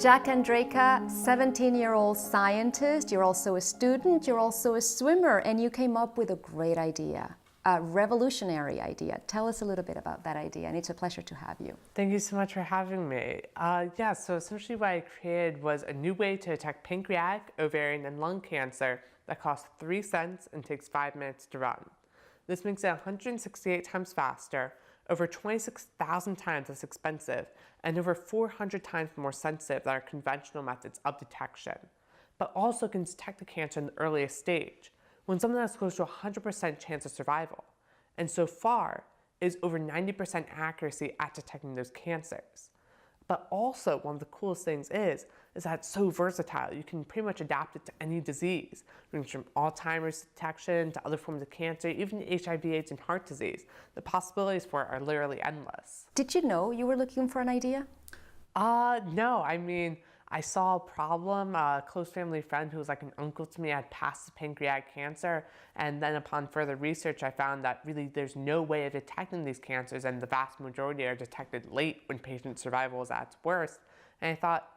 Jack Andraka, 17-year-old scientist, you're also a student, you're also a swimmer, and you came up with a great idea, a revolutionary idea. Tell us a little bit about that idea, and it's a pleasure to have you. Thank you so much for having me. So essentially what I created was a new way to detect pancreatic, ovarian, and lung cancer that costs 3 cents and takes 5 minutes to run. This makes it 168 times faster, over 26,000 times less expensive, and over 400 times more sensitive than our conventional methods of detection, but also can detect the cancer in the earliest stage, when something has close to 100% chance of survival. And so far, is over 90% accuracy at detecting those cancers. But also, one of the coolest things is that it's so versatile. You can pretty much adapt it to any disease, ranging from Alzheimer's detection to other forms of cancer, even HIV, AIDS, and heart disease. The possibilities for it are literally endless. Did you know you were looking for an idea? No, I mean, I saw a problem. A close family friend who was like an uncle to me had passed pancreatic cancer, and then upon further research I found that really there's no way of detecting these cancers, and the vast majority are detected late when patient survival is at its worst. And I thought,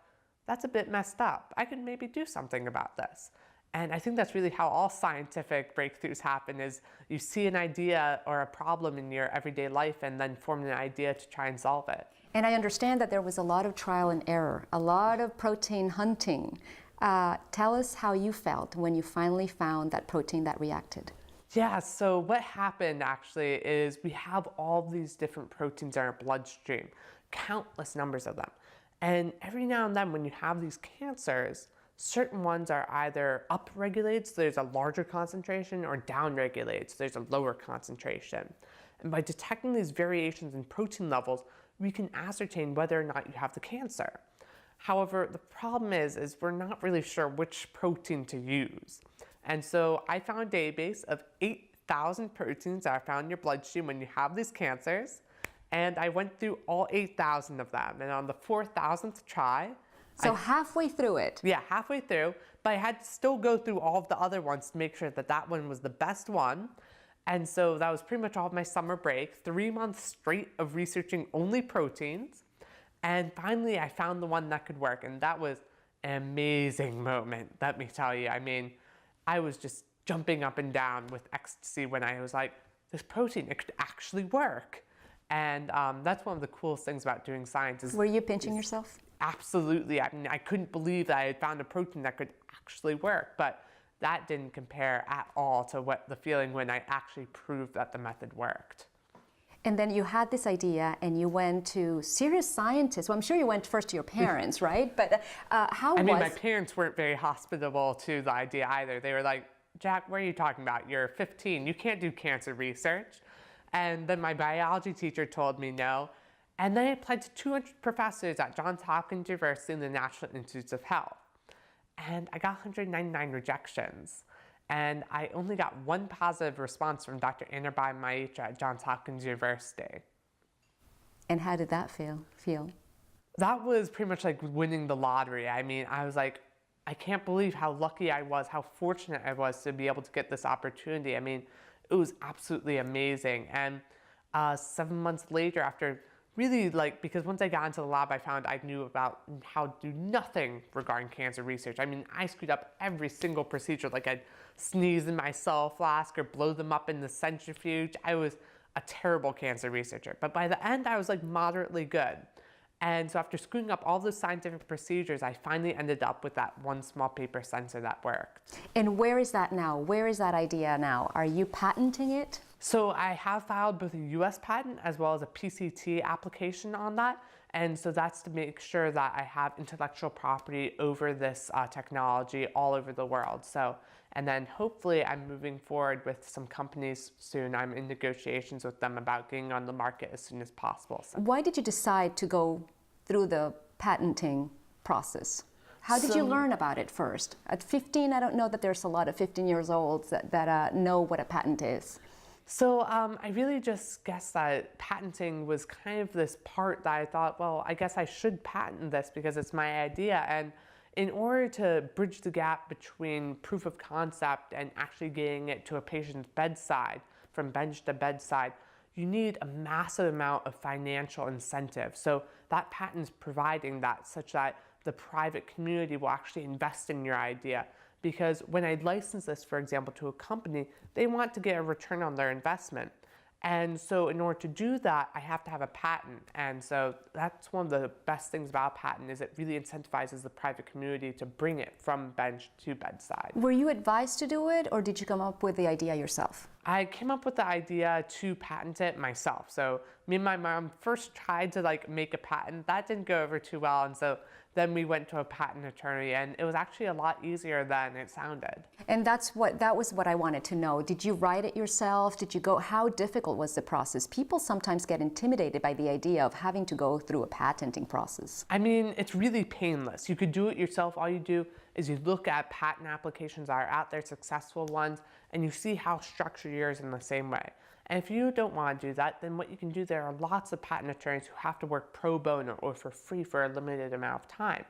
that's a bit messed up. I could maybe do something about this. And I think that's really how all scientific breakthroughs happen, is you see an idea or a problem in your everyday life and then form an idea to try and solve it. And I understand that there was a lot of trial and error, a lot of protein hunting. Tell us how you felt when you finally found that protein that reacted. Yeah, so what happened actually is we have all these different proteins in our bloodstream, countless numbers of them. And every now and then when you have these cancers, certain ones are either upregulated, so there's a larger concentration, or downregulated, so there's a lower concentration. And by detecting these variations in protein levels, we can ascertain whether or not you have the cancer. However, the problem is we're not really sure which protein to use. And so I found a database of 8,000 proteins that are found in your bloodstream when you have these cancers. And I went through all 8,000 of them. And on the 4,000th try, so halfway through it. Yeah, halfway through, but I had to still go through all of the other ones to make sure that that one was the best one. And so that was pretty much all of my summer break, 3 months straight of researching only proteins. And finally, I found the one that could work. And that was an amazing moment, let me tell you. I mean, I was just jumping up and down with ecstasy when I was like, this protein, it could actually work. And that's one of the coolest things about doing science. Were you pinching yourself? Absolutely. I mean, I couldn't believe that I had found a protein that could actually work, but that didn't compare at all to what the feeling when I actually proved that the method worked. And then you had this idea and you went to serious scientists. Well, I'm sure you went first to your parents, right? But I mean, my parents weren't very hospitable to the idea either. They were like, Jack, what are you talking about? You're 15. You can't do cancer research. And then my biology teacher told me no. And then I applied to 200 professors at Johns Hopkins University and the National Institutes of Health. And I got 199 rejections. And I only got 1 positive response from Dr. Andraka at Johns Hopkins University. And how did that feel? That was pretty much like winning the lottery. I mean, I was like, I can't believe how lucky I was, how fortunate I was to be able to get this opportunity. I mean, it was absolutely amazing. And 7 months later, after really because once I got into the lab, I found I knew about how to do nothing regarding cancer research. I mean, I screwed up every single procedure. Like I'd sneeze in my cell flask or blow them up in the centrifuge. I was a terrible cancer researcher. But by the end, I was like moderately good. And so after screwing up all those scientific procedures, I finally ended up with that one small paper sensor that worked. And where is that now? Where is that idea now? Are you patenting it? So I have filed both a US patent as well as a PCT application on that. And so that's to make sure that I have intellectual property over this technology all over the world. And then hopefully I'm moving forward with some companies soon. I'm in negotiations with them about getting on the market as soon as possible. So. Why did you decide to go through the patenting process? How did you learn about it first? At 15, I don't know that there's a lot of 15 years olds that know what a patent is. So I really just guessed that patenting was kind of this part that I thought, well, I guess I should patent this because it's my idea. And in order to bridge the gap between proof of concept and actually getting it to a patient's bedside, from bench to bedside, you need a massive amount of financial incentive. So that patent's providing that, such that the private community will actually invest in your idea. Because when I license this, for example, to a company, they want to get a return on their investment. And so in order to do that, I have to have a patent. And so that's one of the best things about a patent is it really incentivizes the private community to bring it from bench to bedside. Were you advised to do it, or did you come up with the idea yourself? I came up with the idea to patent it myself. So me and my mom first tried to make a patent. That didn't go over too well. And so then we went to a patent attorney, and it was actually a lot easier than it sounded. And that was what I wanted to know. Did you write it yourself? Did you go? How difficult was the process? People sometimes get intimidated by the idea of having to go through a patenting process. I mean, it's really painless. You could do it yourself. All you do is you look at patent applications that are out there, successful ones, and you see how structured yours in the same way. And if you don't want to do that, then what you can do, there are lots of patent attorneys who have to work pro bono or for free for a limited amount of time.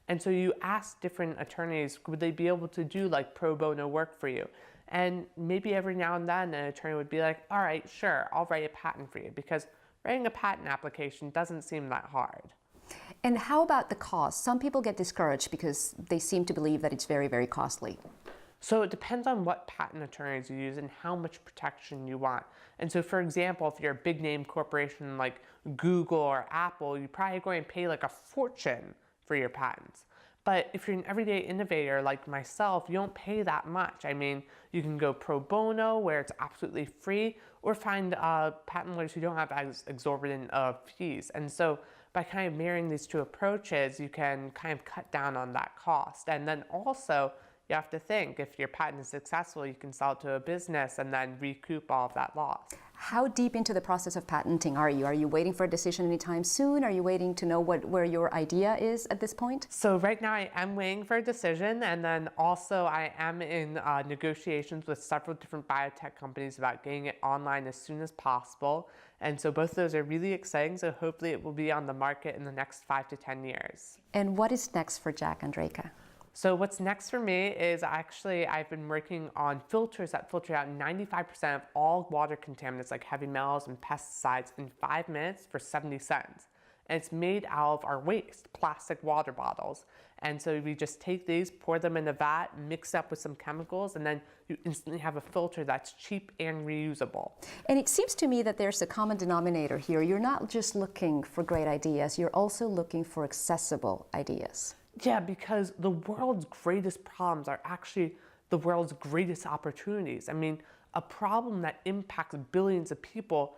And so you ask different attorneys, would they be able to do pro bono work for you? And maybe every now and then an attorney would be like, all right, sure, I'll write a patent for you, because writing a patent application doesn't seem that hard. And how about the cost? Some people get discouraged because they seem to believe that it's very, very costly. So it depends on what patent attorneys you use and how much protection you want. And so, for example, if you're a big name corporation like Google or Apple, you're probably going to pay a fortune for your patents. But if you're an everyday innovator like myself, you don't pay that much. I mean, you can go pro bono where it's absolutely free, or find patent lawyers who don't have as exorbitant fees. And so by kind of marrying these two approaches, you can kind of cut down on that cost. And then also, you have to think, if your patent is successful, you can sell it to a business and then recoup all of that loss. How deep into the process of patenting are you? Are you waiting for a decision anytime soon? Are you waiting to know where your idea is at this point? So right now I am waiting for a decision, and then also I am in negotiations with several different biotech companies about getting it online as soon as possible. And so both of those are really exciting, so hopefully it will be on the market in the next 5 to 10 years. And what is next for Jack Andraka? So what's next for me is I've been working on filters that filter out 95% of all water contaminants like heavy metals and pesticides in 5 minutes for 70 cents. And it's made out of our waste, plastic water bottles. And so we just take these, pour them in a vat, mix up with some chemicals, and then you instantly have a filter that's cheap and reusable. And it seems to me that there's a common denominator here. You're not just looking for great ideas, you're also looking for accessible ideas. Yeah, because the world's greatest problems are actually the world's greatest opportunities. I mean, a problem that impacts billions of people,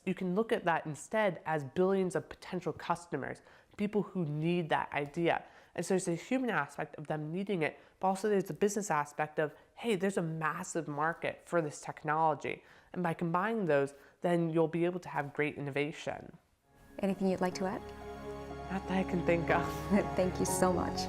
you can look at that instead as billions of potential customers, people who need that idea. And so there's a human aspect of them needing it, but also there's the business aspect of, hey, there's a massive market for this technology. And by combining those, then you'll be able to have great innovation. Anything you'd like to add? Not that I can think of. Thank you so much.